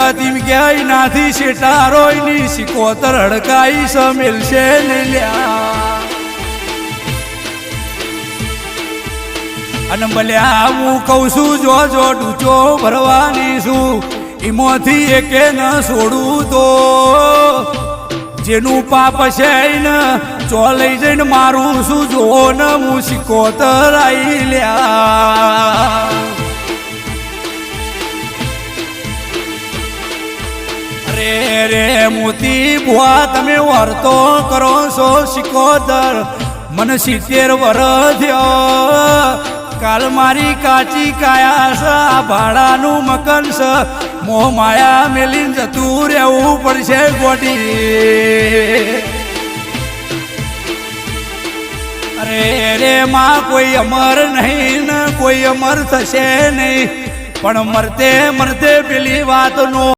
ગતિમ ક્યાંય નાથી શેટારોયની સિકોતર હડકાઈ સમેલશે ને લ્યા અને ભલ્યા હું કહું છું જો ડૂચો ભરવાની છું એમાંથી એકે ન છોડું તો જેનું પાપ છે ને ચો લઈ જઈને મારું શું જો ને હું સિકોતર આઈ લ્યા રે મોતી બુઆ તમે વર્તો કરો છો સિકોતર મને 70 વર્ષ થયો કાલ મારી કાચી કાયા છે આ ભાડાનું મકાન છે મોહ માયા મેલીને જતું રહેવું પડશે ગોડી અરે રે માં કોઈ અમર નહીં ને કોઈ અમર થશે નહીં પણ મરતે મરતે પેલી વાતનો